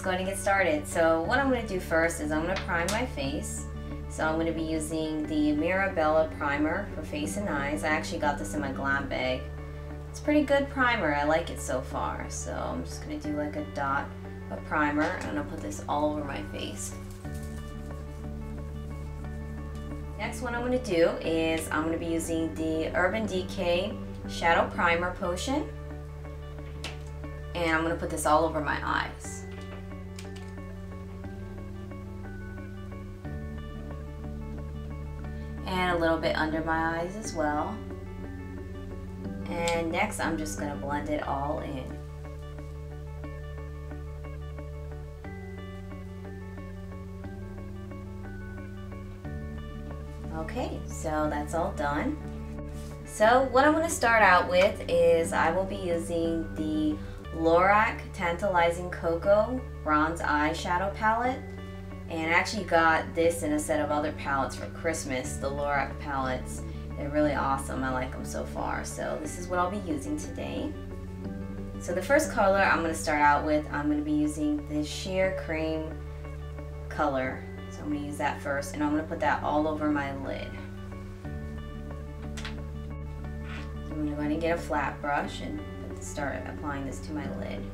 go ahead and get started. So what I'm going to do first is I'm going to prime my face. So I'm going to be using the Mirabella primer for face and eyes. I actually got this in my glam bag. It's a pretty good primer. I like it so far. So I'm just going to do like a dot of primer. I'm going to put this all over my face. Next, what I'm going to do is I'm going to be using the Urban Decay Shadow Primer Potion. And I'm going to put this all over my eyes. And a little bit under my eyes as well. And next I'm just going to blend it all in. Okay, so that's all done. So what I'm going to start out with is I will be using the Lorac Tantalizing Cocoa Bronze Eyeshadow Palette. And I actually got this in a set of other palettes for Christmas, the Lorac palettes. They're really awesome. I like them so far. So this is what I'll be using today. So the first color I'm going to start out with, I'm going to be using the Sheer Cream color. So I'm going to use that first, and I'm going to put that all over my lid. So I'm going to go ahead and get a flat brush and start applying this to my lid.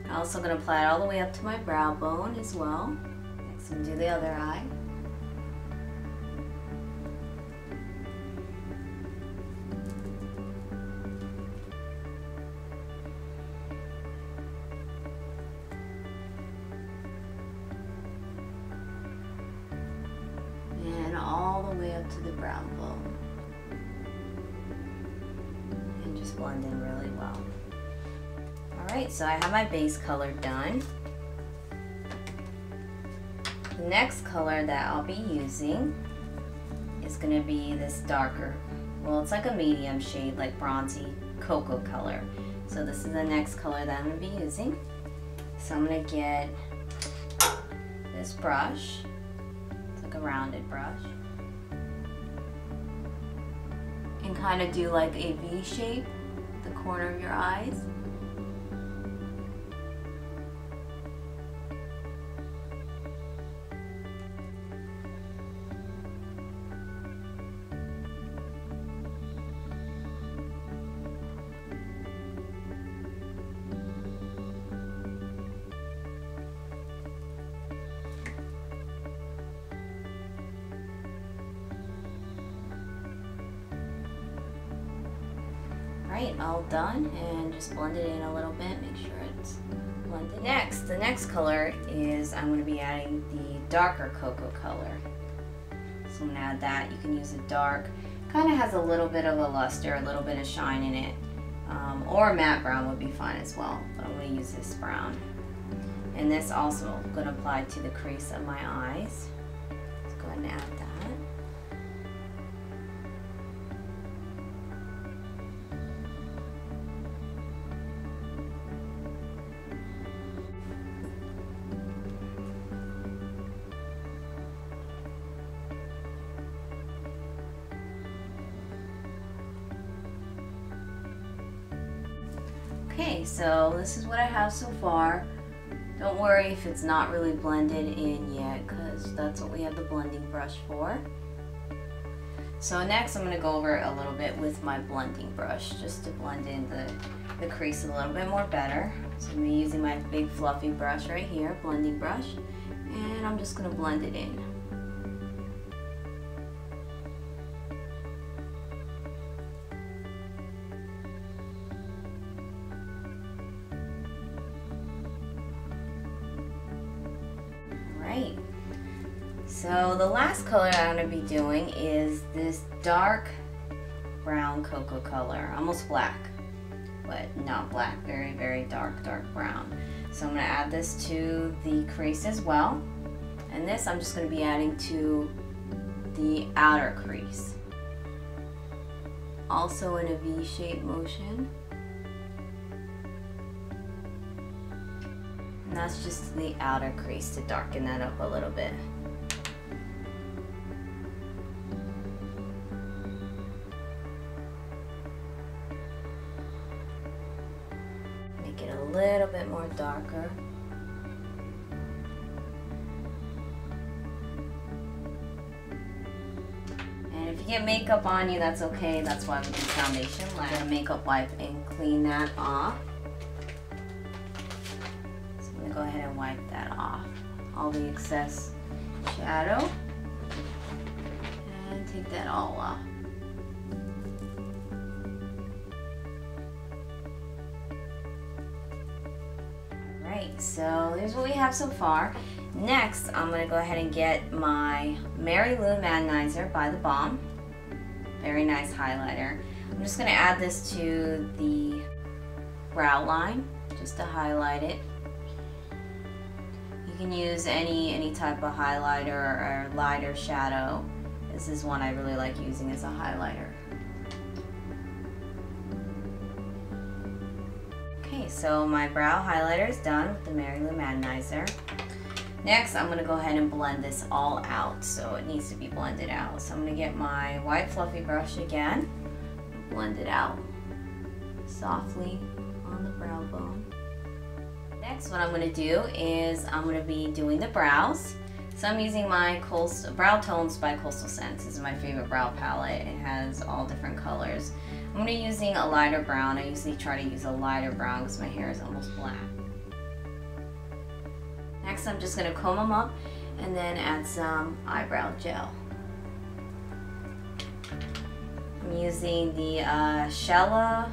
I'm also going to apply it all the way up to my brow bone as well. Next, I'm going to do the other eye. And all the way up to the brow bone. And just blend in really well. Alright, so I have my base color done. The next color that I'll be using is going to be this darker, well, it's like a medium shade, like bronzy cocoa color. So this is the next color that I'm going to be using. So I'm going to get this brush. It's like a rounded brush. And kind of do like a V shape, the corner of your eyes. Alright, all done, and just blend it in a little bit, make sure it's blended. Next, the next color is I'm going to be adding the darker cocoa color. So I'm going to add that. You can use a dark, kind of has a little bit of a luster, a little bit of shine in it, or a matte brown would be fine as well, but I'm going to use this brown. And this also I'm going to apply to the crease of my eyes. Let's go ahead and add that. Okay, so this is what I have so far. Don't worry if it's not really blended in yet, because that's what we have the blending brush for. So next I'm going to go over it a little bit with my blending brush, just to blend in the crease a little bit more better. So I'm going to be using my big fluffy brush right here, blending brush, and I'm just going to blend it in. Alright, so the last color I'm going to be doing is this dark brown cocoa color, almost black, but not black, very, very dark, dark brown. So I'm going to add this to the crease as well, and this I'm just going to be adding to the outer crease, also in a V-shaped motion. And that's just the outer crease to darken that up a little bit. bit more darker. And if you get makeup on you, that's okay. That's why we do foundation. Like a makeup wipe and clean that off. So I'm gonna go ahead and wipe that off. All the excess shadow. And take that all off. Alright, so here's what we have so far. Next, I'm going to go ahead and get my Mary Lou Manizer by The Balm. Very nice highlighter. I'm just going to add this to the brow line, just to highlight it. You can use any type of highlighter or lighter shadow. This is one I really like using as a highlighter. Okay, so my brow highlighter is done with the Mary Lou Manizer. Next, I'm going to go ahead and blend this all out, so it needs to be blended out. So I'm going to get my white fluffy brush again, blend it out softly on the brow bone. Next, what I'm going to do is I'm going to be doing the brows. So I'm using my Brow Tones by Coastal Scents. This is my favorite brow palette. It has all different colors. I'm going to be using a lighter brown. I usually try to use a lighter brown because my hair is almost black. Next, I'm just going to comb them up and then add some eyebrow gel. I'm using the Shella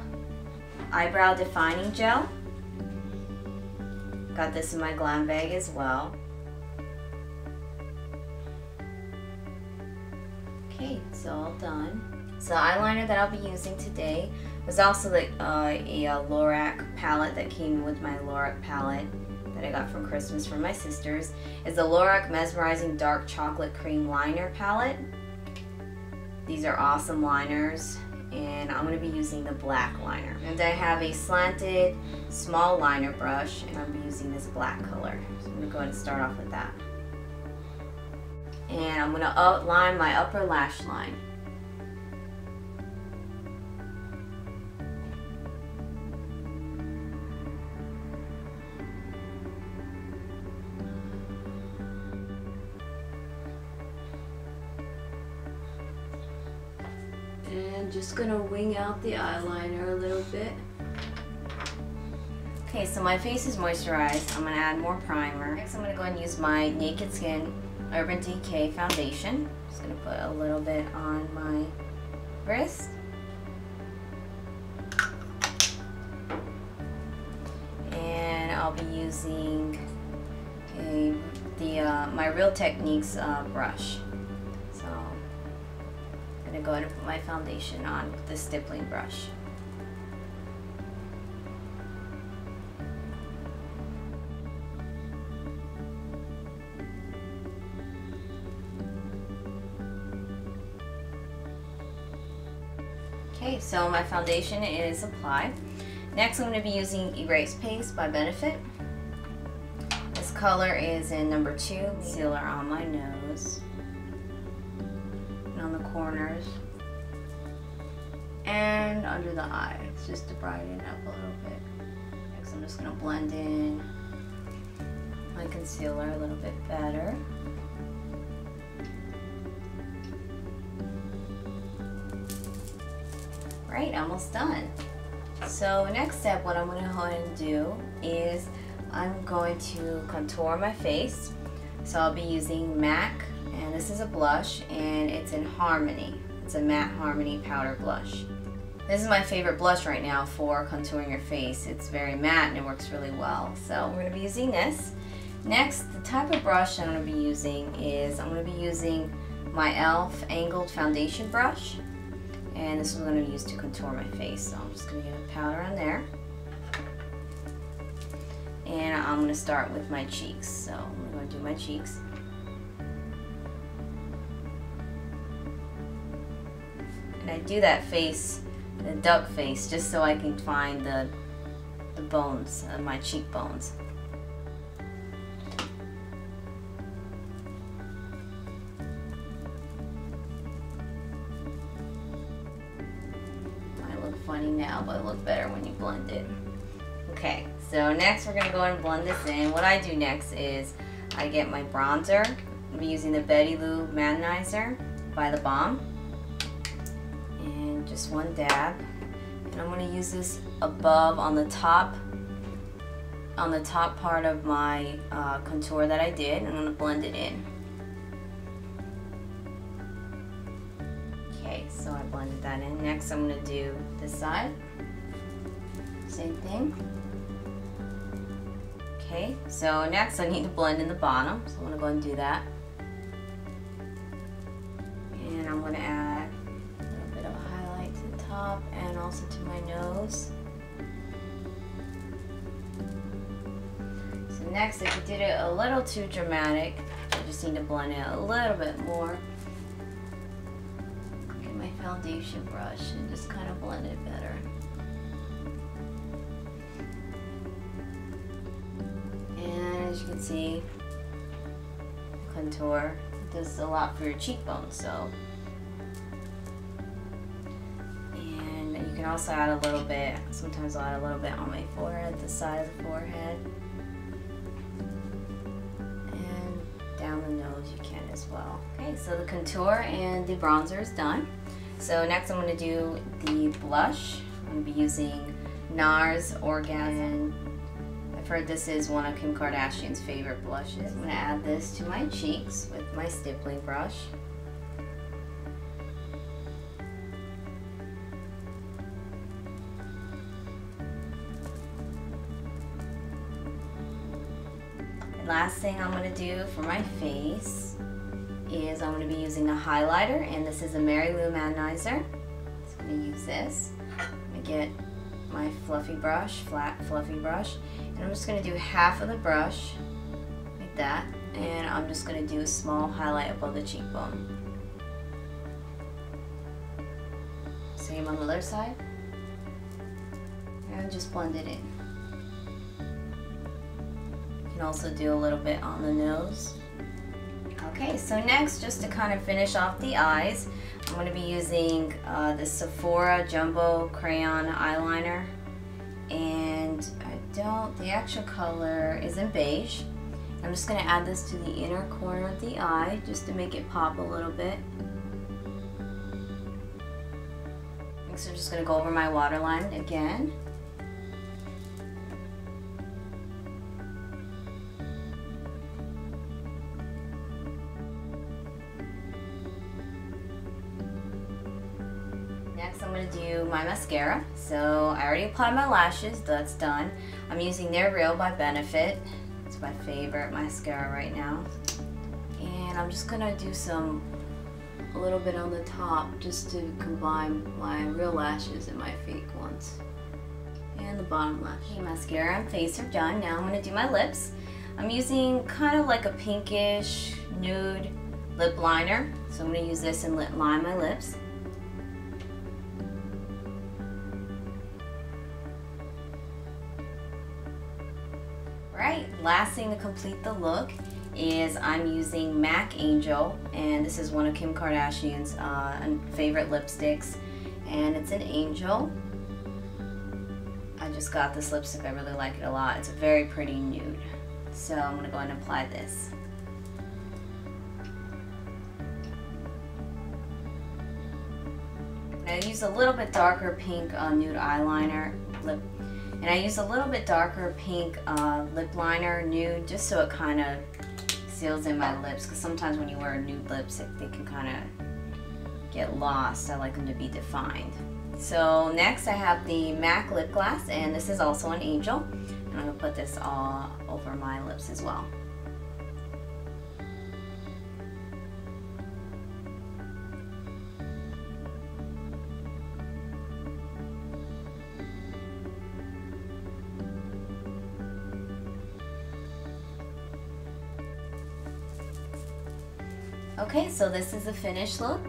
Eyebrow Defining Gel. Got this in my glam bag as well. Okay, it's all done. So the eyeliner that I'll be using today was also a Lorac palette that came with my Lorac palette that I got from Christmas from my sisters. It's the Lorac Mesmerizing Dark Chocolate Cream Liner palette. These are awesome liners, and I'm going to be using the black liner. And I have a slanted small liner brush, and I'm going to be using this black color. So I'm going to go ahead and start off with that. And I'm going to outline my upper lash line. And just gonna wing out the eyeliner a little bit. Okay, so my face is moisturized. I'm gonna add more primer. Next, I'm gonna go ahead and use my Naked Skin Urban Decay foundation. Just gonna put a little bit on my wrist. And I'll be using my Real Techniques brush. So I'm gonna go ahead and put my foundation on with the stippling brush. Okay, so my foundation is applied. Next, I'm going to be using Erase Paste by Benefit. This color is in number 2. Concealer on my nose and on the corners and under the eyes, just to brighten up a little bit. Next, I'm just going to blend in my concealer a little bit better. Right, almost done. So next step, what I'm going to go ahead and do is I'm going to contour my face. So I'll be using MAC, and this is a blush, and it's in Harmony. It's a matte Harmony powder blush. This is my favorite blush right now for contouring your face. It's very matte and it works really well. So we're going to be using this. Next, the type of brush I'm going to be using is I'm going to be using my e.l.f. Angled Foundation Brush. And this is what I'm going to use to contour my face. So I'm just going to get a powder on there. And I'm going to start with my cheeks. So I'm going to do my cheeks. And I do that face, the duck face, just so I can find the bones, my cheekbones. Funny now, but it look better when you blend it. Okay, So next we're gonna go and blend this in. What I do next is I get my bronzer. I'm using the Betty Lou Matinizer by The Balm. And just one dab. And I'm gonna use this above on the top part of my contour that I did. I'm gonna blend it in. Okay, so I blended that in. Next I'm gonna do this side. Same thing. Okay, so next I need to blend in the bottom, so I'm gonna go and do that. And I'm gonna add a little bit of highlight to the top and also to my nose. So next, if you did it a little too dramatic, I just need to blend it a little bit more. Get my foundation brush and just kind of blend it better. And as you can see, contour does a lot for your cheekbones, so. And you can also add a little bit, sometimes I'll add a little bit on my forehead, the side of the forehead. And down the nose you can as well. Okay, so the contour and the bronzer is done. So next I'm going to do the blush. I'm going to be using NARS Orgasm. I've heard this is one of Kim Kardashian's favorite blushes. I'm going to add this to my cheeks with my stippling brush. The last thing I'm going to do for my face is I'm going to be using a highlighter, and this is a Mary Lou Matinizer. So I'm going to use this. I'm going to get my fluffy brush, flat fluffy brush, and I'm just going to do half of the brush like that, and I'm just going to do a small highlight above the cheekbone. Same on the other side, and just blend it in. You can also do a little bit on the nose. Okay, so next, just to kind of finish off the eyes, I'm going to be using the Sephora Jumbo Crayon Eyeliner, and the actual color is in beige. I'm just going to add this to the inner corner of the eye just to make it pop a little bit. Next, I'm just going to go over my waterline again. Next, I'm going to do my mascara. So I already applied my lashes, that's done. I'm using They're Real by Benefit. It's my favorite mascara right now. And I'm just going to do a little bit on the top just to combine my real lashes and my fake ones. And the bottom lash. Okay, mascara and face are done. Now I'm going to do my lips. I'm using kind of like a pinkish nude lip liner. So I'm going to use this and line my lips. Right, last thing to complete the look is I'm using MAC Angel, and this is one of Kim Kardashian's favorite lipsticks, and it's an angel. I just got this lipstick, I really like it a lot. It's a very pretty nude. So I'm going to go ahead and apply this. And I use a little bit darker pink nude eyeliner lip. And I use a little bit darker pink lip liner, nude, just so it kind of seals in my lips. Because sometimes when you wear a nude lipstick, they can kind of get lost. I like them to be defined. So next I have the MAC lip gloss, and this is also an angel. And I'm going to put this all over my lips as well. Okay, so this is the finished look.